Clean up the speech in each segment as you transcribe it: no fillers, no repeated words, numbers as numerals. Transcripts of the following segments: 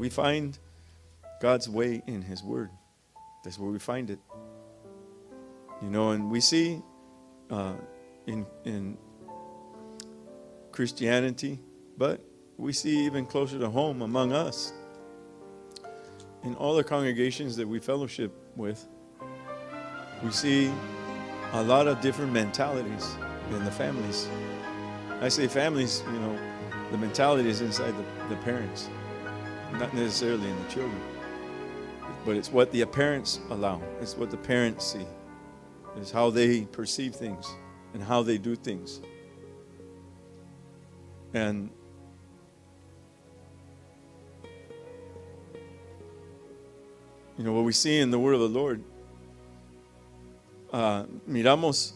We find God's way in His Word. That's where we find it. And we see in Christianity, but we see even closer to home among us, in all the congregations that we fellowship with, we see a lot of different mentalities in the families. I say families, the mentality is inside the parents, not necessarily in the children. But it's what the parents allow. It's what the parents see. It's how they perceive things and how they do things. And what we see in the Word of the Lord, miramos,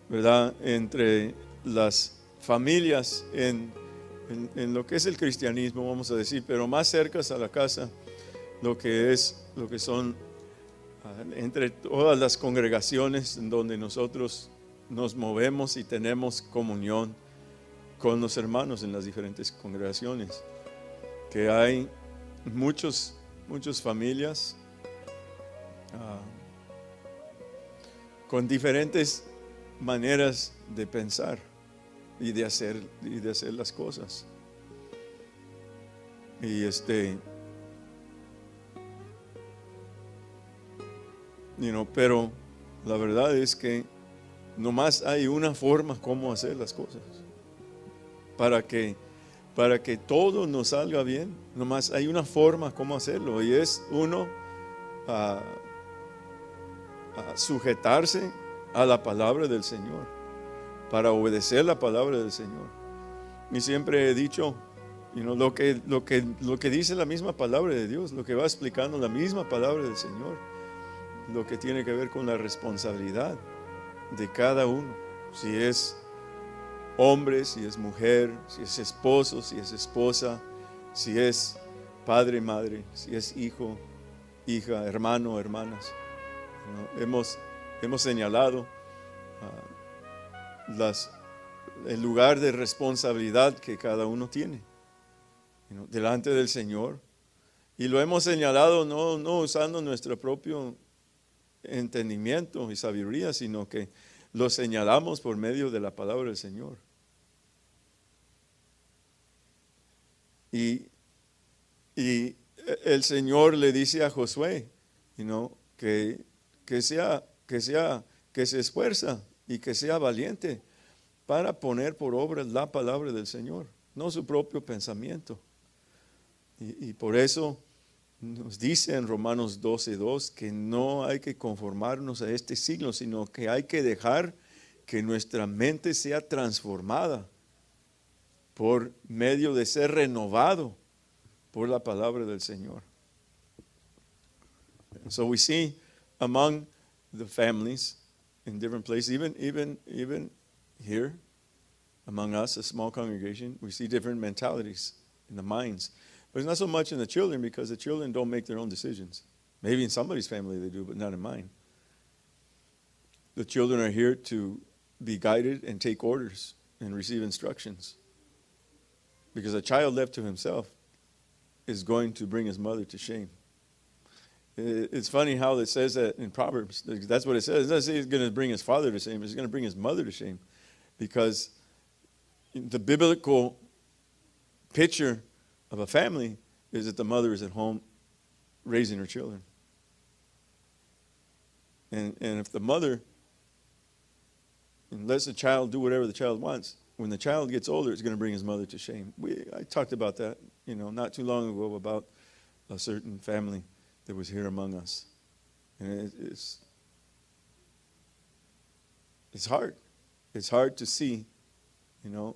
¿verdad?, entre las familias en lo que es el cristianismo, vamos a decir, pero más cercas a la casa, lo que son entre todas las congregaciones en donde nosotros nos movemos y tenemos comunión con los hermanos en las diferentes congregaciones, que hay muchas familias con diferentes maneras de pensar y de hacer las cosas. Y pero la verdad es que nomás hay una forma como hacer las cosas. Para que todo nos salga bien, nomás hay una forma como hacerlo, y es uno a sujetarse a la palabra del Señor, para obedecer la palabra del Señor. Y siempre he dicho, lo que dice la misma palabra de Dios, lo que va explicando la misma palabra del Señor, lo que tiene que ver con la responsabilidad de cada uno, si es hombre, si es mujer, si es esposo, si es esposa, si es padre, madre, si es hijo, hija, hermano, hermanas. Hemos señalado el lugar de responsabilidad que cada uno tiene delante del Señor, y lo hemos señalado no usando nuestro propio entendimiento y sabiduría, sino que lo señalamos por medio de la palabra del Señor. Y el Señor le dice a Josué, que se esfuerza y que sea valiente para poner por obra la palabra del Señor, no su propio pensamiento. Y por eso nos dice en Romanos 12:2 que no hay que conformarnos a este siglo, sino que hay que dejar que nuestra mente sea transformada por medio de ser renovado por la palabra del Señor. So we see among the families in different places, even here among us, a small congregation, we see different mentalities in the minds. But it's not so much in the children, because the children don't make their own decisions. Maybe in somebody's family they do, but not in mine. The children are here to be guided and take orders and receive instructions. Because a child left to himself is going to bring his mother to shame. It's funny how it says that in Proverbs. That's what it says. It doesn't say he's going to bring his father to shame. It's going to bring his mother to shame. Because the biblical picture of a family is that the mother is at home raising her children. And if the mother lets the child do whatever the child wants, when the child gets older, it's going to bring his mother to shame. I talked about that, not too long ago, about a certain family that was here among us. And it's hard. It's hard to see, now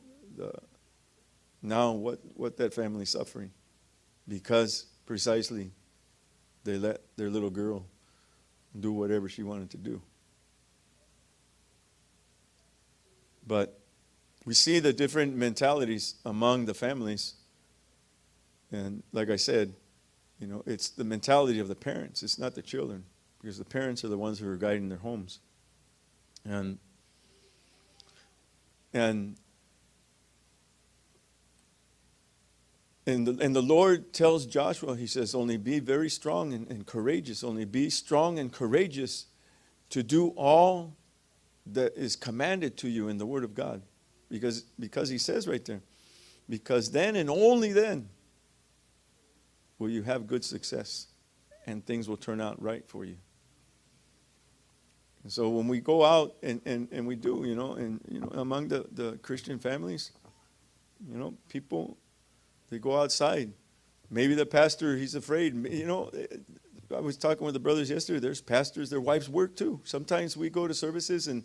what that family's suffering, because precisely they let their little girl do whatever she wanted to do. But we see the different mentalities among the families, and like I said, it's the mentality of the parents. It's not the children, because the parents are the ones who are guiding their homes. And And the Lord tells Joshua, he says, only be very strong and courageous. Only be strong and courageous to do all that is commanded to you in the Word of God. Because he says right there, because then and only then will you have good success and things will turn out right for you. And so when we go out and we do, among the Christian families, people, they go outside. Maybe the pastor, he's afraid. I was talking with the brothers yesterday. There's pastors, their wives work too. Sometimes we go to services and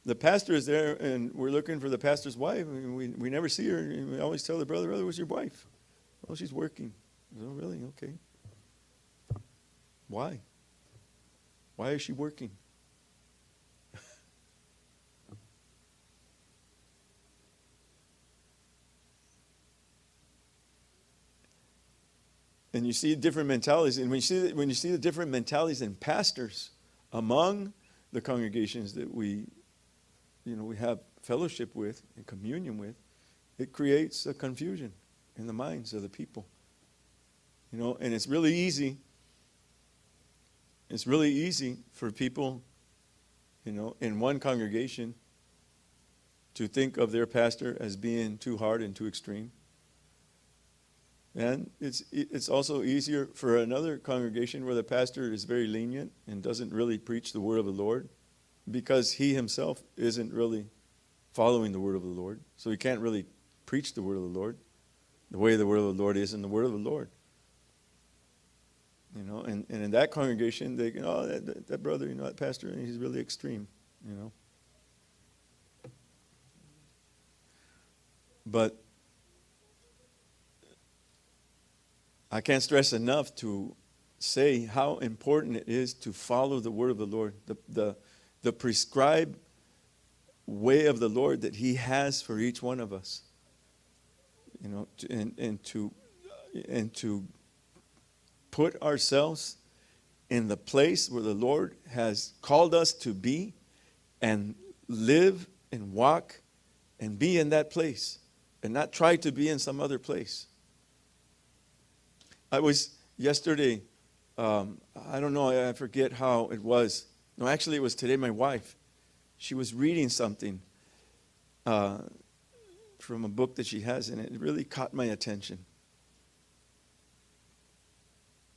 the pastor is there and we're looking for the pastor's wife. And we never see her. And we always tell the brother, where's your wife? Oh, she's working. Oh, really? Okay. Why? Why is she working? And you see different mentalities. And when you see the different mentalities in pastors among the congregations that we have fellowship with and communion with, it creates a confusion in the minds of the people. And it's really easy. It's really easy for people, in one congregation to think of their pastor as being too hard and too extreme. And it's also easier for another congregation where the pastor is very lenient and doesn't really preach the word of the Lord because he himself isn't really following the word of the Lord. So he can't really preach the word of the Lord the way the word of the Lord is in the word of the Lord. And in that congregation, they go, that brother, that pastor, he's really extreme, But I can't stress enough to say how important it is to follow the word of the Lord, the prescribed way of the Lord that he has for each one of us. And to put ourselves in the place where the Lord has called us to be and live and walk and be in that place and not try to be in some other place. I was yesterday, I don't know, I forget how it was. No, actually it was today, my wife. She was reading something from a book that she has, and it really caught my attention.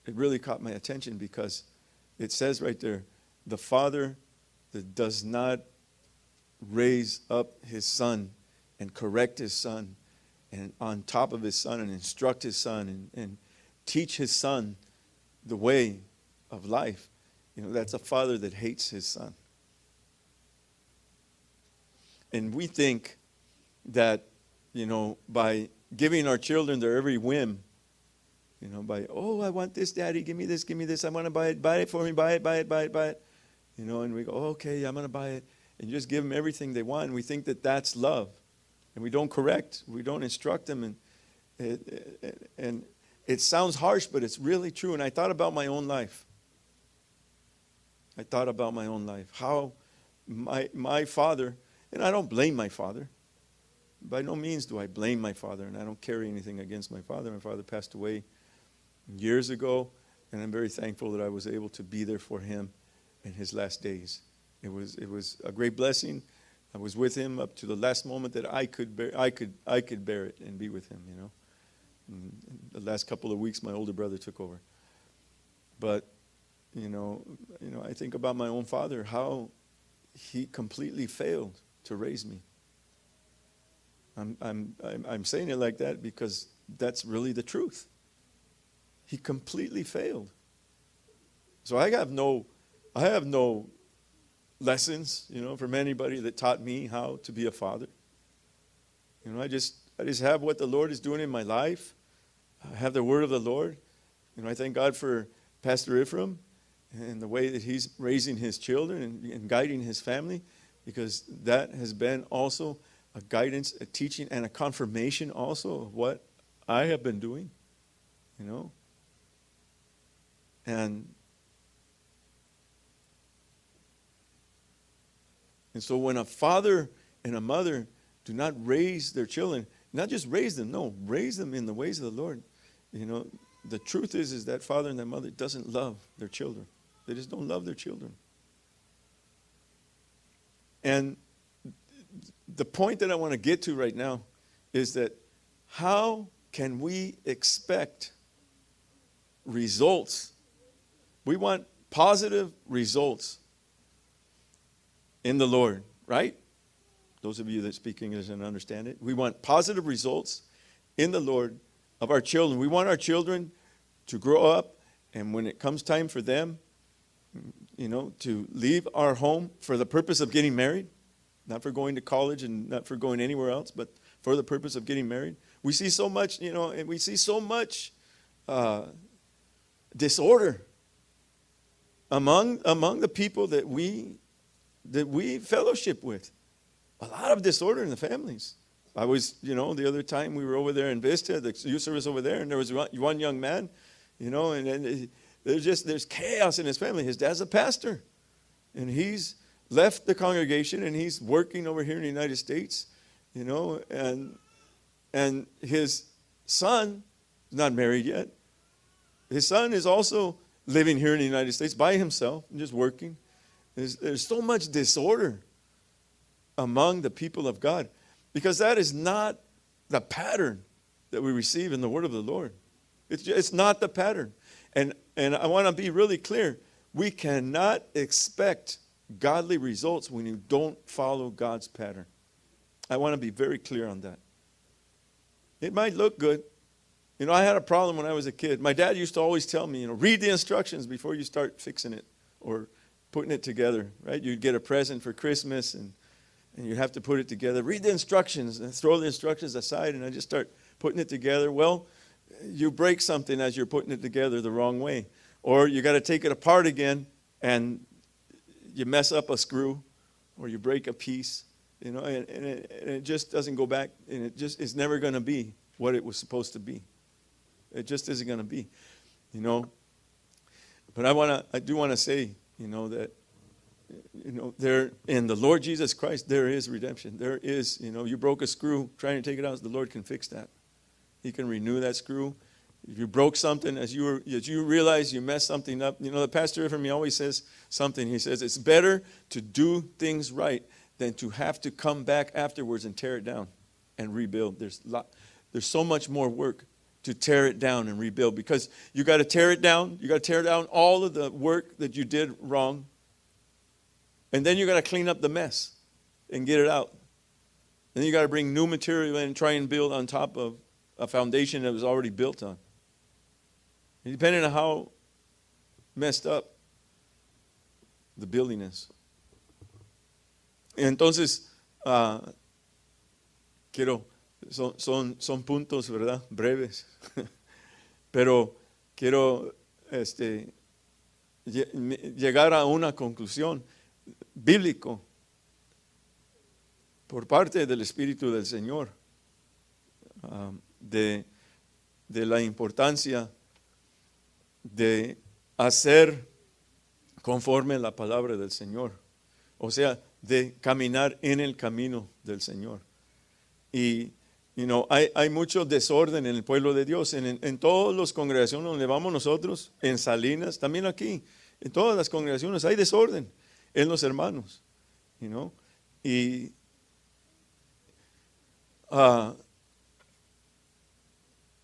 It really caught my attention because it says right there, the father that does not raise up his son and correct his son and on top of his son and instruct his son and teach his son the way of life, that's a father that hates his son. And we think that, by giving our children their every whim, by, I want this, Daddy, give me this, I want to buy it for me, buy it. And we go, okay, I'm going to buy it. And you just give them everything they want, and we think that that's love. And we don't correct, we don't instruct them. And it sounds harsh, but it's really true. And I thought about my own life. How my father, and I don't blame my father. By no means do I blame my father, and I don't carry anything against my father. My father passed away years ago, and I'm very thankful that I was able to be there for him in his last days. It was a great blessing. I was with him up to the last moment that I could bear it and be with him, And the last couple of weeks, my older brother took over. But, I think about my own father, how he completely failed to raise me. I'm saying it like that because that's really the truth. He completely failed. So I have no lessons, from anybody that taught me how to be a father. I just have what the Lord is doing in my life. I have the word of the Lord. I thank God for Pastor Ephraim and the way that he's raising his children and guiding his family, because that has been also a guidance, a teaching, and a confirmation also of what I have been doing, And so when a father and a mother do not raise their children, Not just raise them, no, raise them in the ways of the Lord. You know, the truth is that father and that mother doesn't love their children. They just don't love their children. And the point that I want to get to right now is that how can we expect results? We want positive results in the Lord, right? Those of you that speak English and understand it. We want positive results in the Lord of our children. We want our children to grow up, and when it comes time for them, you know, to leave our home for the purpose of getting married, not for going to college and not for going anywhere else, but for the purpose of getting married. We see so much, you know, and we see so much disorder among the people that we fellowship with. A lot of disorder in the families. I was, you know, the other time we were over there in Vista, the youth service over there, and there was one young man, you know, and there's chaos in his family. His dad's a pastor, and he's left the congregation, and he's working over here in the United States, you know, and his son is not married yet. His son is also living here in the United States by himself and just working. There's so much disorder among the people of God, because that is not the pattern that we receive in the word of the Lord. It's not the pattern. And I want to be really clear. We cannot expect godly results when you don't follow God's pattern. I want to be very clear on that. It might look good. You know, I had a problem when I was a kid. My dad used to always tell me, you know, read the instructions before you start fixing it or putting it together, right? You'd get a present for Christmas, and you have to put it together. Read the instructions and throw the instructions aside, and I just start putting it together. Well, you break something as you're putting it together the wrong way. Or you got to take it apart again, and you mess up a screw, or you break a piece, you know, and it just doesn't go back, and it just is never going to be what it was supposed to be. It just isn't going to be, you know. But I do want to say, you know, that, you know, there in the Lord Jesus Christ, there is redemption. There is, you know, you broke a screw trying to take it out, the Lord can fix that. He can renew that screw. If you broke something, as you realize you messed something up, you know, the pastor from me always says something. He says, it's better to do things right than to have to come back afterwards and tear it down and rebuild. There's so much more work to tear it down and rebuild, because you got to tear it down. You got to tear down all of the work that you did wrong. And then you got to clean up the mess and get it out. Then you got to bring new material in and try and build on top of a foundation that was already built on. And depending on how messed up the building is. Entonces, son puntos, ¿verdad? Breves. Pero quiero llegar a una conclusión bíblico por parte del Espíritu del Señor, de la importancia de hacer conforme la palabra del Señor, o sea, de caminar en el camino del Señor. Y you know, hay mucho desorden en el pueblo de Dios, en todas las congregaciones donde vamos nosotros, en Salinas, también aquí, en todas las congregaciones hay desorden en los hermanos, you know, y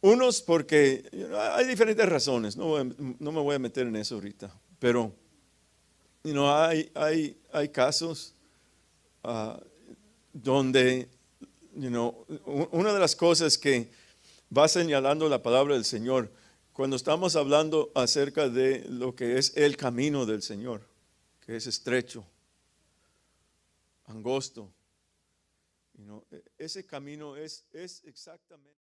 unos porque, you know, hay diferentes razones, no me voy a meter en eso ahorita, pero you know, hay casos donde, you know, una de las cosas que va señalando la palabra del Señor cuando estamos hablando acerca de lo que es el camino del Señor, que es estrecho, angosto, you know, ese camino es exactamente